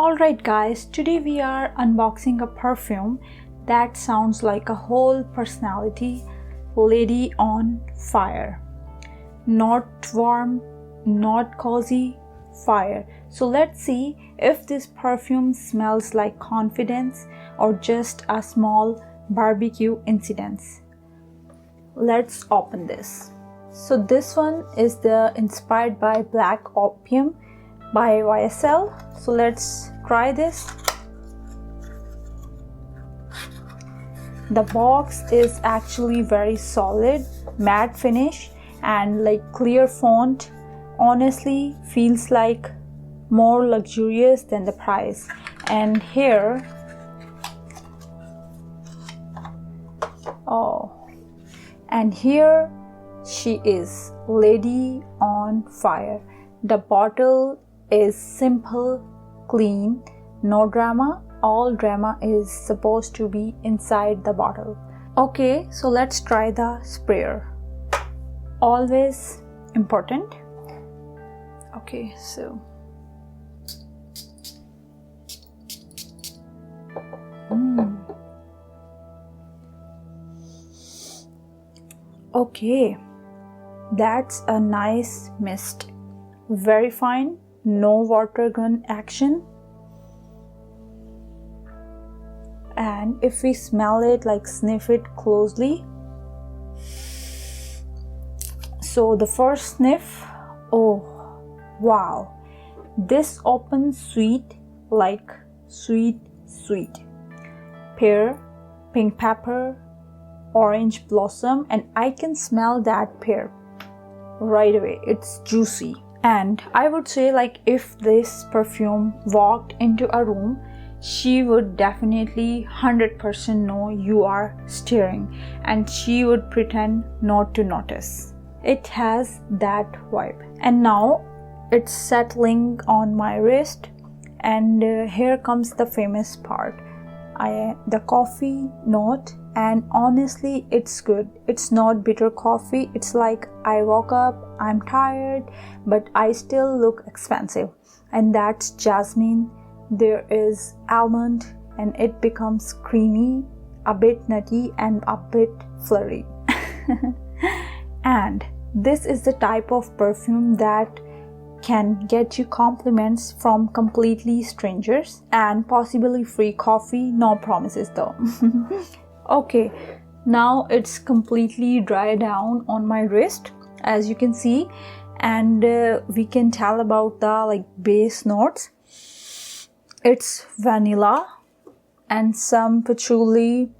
Alright guys, today we are unboxing a perfume that sounds like a whole personality, Lady on Fire. Not warm, not cozy, fire. So let's see if this perfume smells like confidence or just a small barbecue incident. Let's open this. So this one is inspired by Black Opium by YSL. So let's try this. The box is actually very solid, matte finish and like clear font. Honestly feels like more luxurious than the price. And here, and here she is, Lady on Fire. The bottle is simple, clean, no drama. All drama is supposed to be inside the bottle. Okay, so let's try the sprayer. Always important. Okay, so okay, that's a nice mist. Very fine, no water gun action. And if we smell it, like sniff it closely. So the first sniff, oh wow, this opens sweet, like sweet. Pear, pink pepper, orange blossom, and I can smell that pear right away. It's juicy. And I would say, like, if this perfume walked into a room, she would definitely 100% know you are staring and she would pretend not to notice. It has that vibe. And now it's settling on my wrist, and here comes the famous part. The coffee note, and honestly it's good. It's not bitter coffee. It's like I woke up, I'm tired, but I still look expensive. And that's jasmine. There is almond, and it becomes creamy, a bit nutty and a bit flirty. And this is the type of perfume that can get you compliments from completely strangers and possibly free coffee. No promises though. Okay, now it's completely dry down on my wrist, as you can see, and we can tell about the base notes. It's vanilla and some patchouli,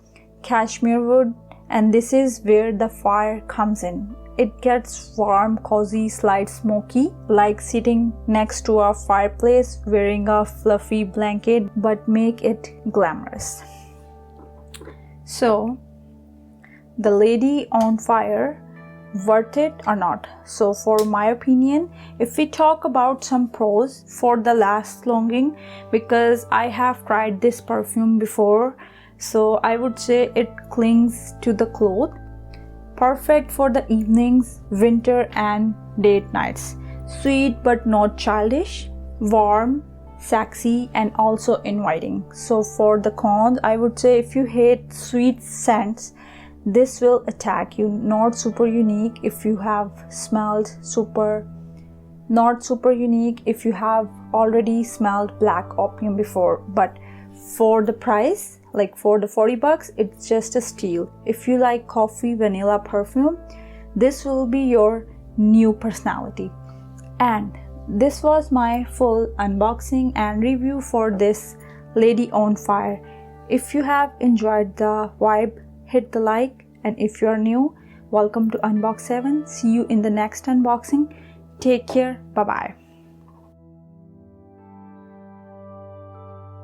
cashmere wood, and this is where the fire comes in. It gets warm, cozy, slight smoky, like sitting next to a fireplace wearing a fluffy blanket, but make it glamorous. So, the Lady on Fire, worth it or not? So for my opinion, if we talk about some pros for the last longing, because I have tried this perfume before, so I would say it clings to the cloth. Perfect for the evenings, winter and date nights. Sweet but not childish, warm, sexy and also inviting. So for the cons, I would say if you hate sweet scents, this will attack you. Not super unique if you have smelled not super unique if you have already smelled Black Opium before. But for the price, like for the $40, it's just a steal. If you like coffee vanilla perfume, this will be your new personality. And this was my full unboxing and review for this Lady on Fire. If you have enjoyed the vibe, hit the like, and if you're new, welcome to Unbox 7. See you in the next unboxing. Take care. Bye bye.